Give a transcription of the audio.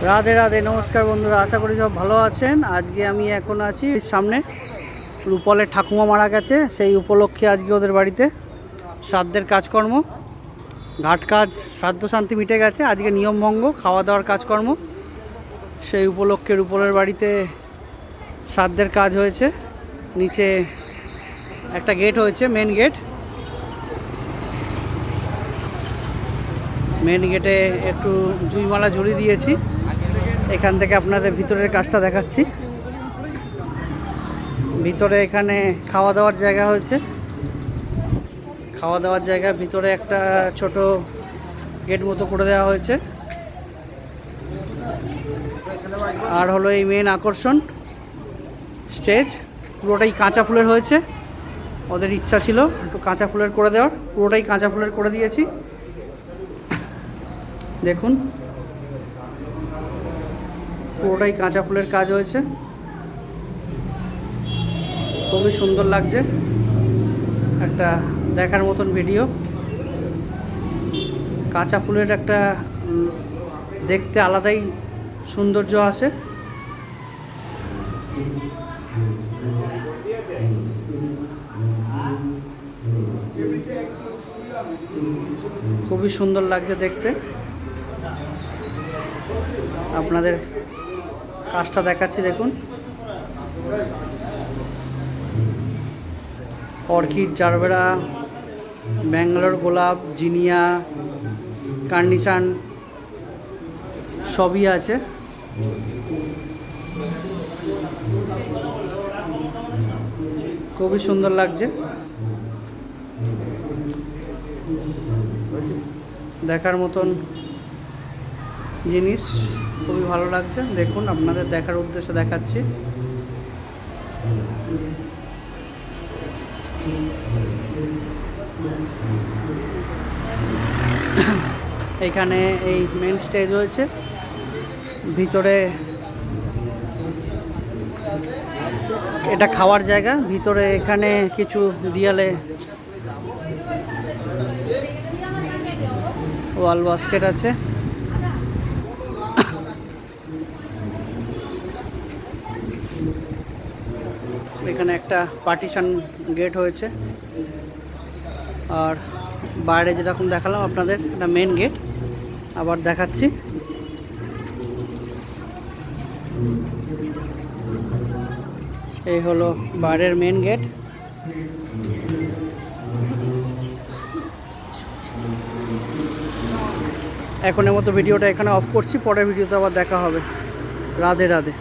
রাধে রাধে, নমস্কার বন্ধুরা, আশা করি সব ভালো আছেন। আজকে আমি এখন আছি সামনে রূপলের ঠাকুমা মারা গেছে, সেই উপলক্ষে আজকে ওদের বাড়িতে শ্রাদ্ধের কাজকর্ম, ঘাট কাজ, শ্রাদ্ধ শান্তি মিটে গেছে, আজকে নিয়মভঙ্গ খাওয়া দাওয়ার কাজকর্ম। সেই উপলক্ষে রূপলের বাড়িতে শ্রাদ্ধের কাজ হয়েছে। নিচে একটা গেট হয়েছে, মেন গেট। মেন গেটে একটু জুইমালা ঝুলিয়ে দিয়েছি। এখান থেকে আপনাদের ভিতরের কাজটা দেখাচ্ছি। ভিতরে এখানে খাওয়া দাওয়ার জায়গা হয়েছে, খাওয়া দাওয়ার জায়গা ভিতরে একটা ছোট গেট মতো করে দেওয়া হয়েছে। আর হলো এই মেন আকর্ষণ স্টেজ, পুরোটাই কাঁচা ফুলের হয়েছে। ওদের ইচ্ছা ছিল একটু কাঁচা ফুলের করে দেওয়ার, পুরোটাই কাঁচা ফুলের করে দিয়েছি। দেখুন, পুরোটাই কাঁচা ফুলের কাজ হয়েছে, খুবই সুন্দর লাগছে। একটা দেখার মতন ভিডিও। কাঁচা ফুলের একটা দেখতে আলাদাই সৌন্দর্য আসে। খুবই সুন্দর লাগছে দেখতে। আপনাদের কাজটা দেখাচ্ছি, দেখুন। অর্কিড, জারবেরা, ব্যাঙ্গালোর গোলাপ, জিনিয়া, কার্নিশান সবই আছে। খুবই সুন্দর লাগছে, দেখার মতন জিনিস, খুবই ভালো লাগছে। দেখুন, আপনাদের দেখার উদ্দেশ্যে দেখাচ্ছি। এখানে এই মেন স্টেজ হয়েছে, ভিতরে এটা খাওয়ার জায়গা। ভিতরে এখানে কিছু দেয়ালে ওয়াল বাস্কেট আছে। এখানে একটা পার্টিশন গেট হয়েছে। আর বাইরে যেরকম দেখালাম আপনাদের, এটা মেন গেট। আবার দেখাচ্ছি, এই হলো বাইরের মেন গেট। এখনের মতো ভিডিওটা এখানে অফ করছি, পরের ভিডিওতে আবার দেখা হবে। রাধে রাধে।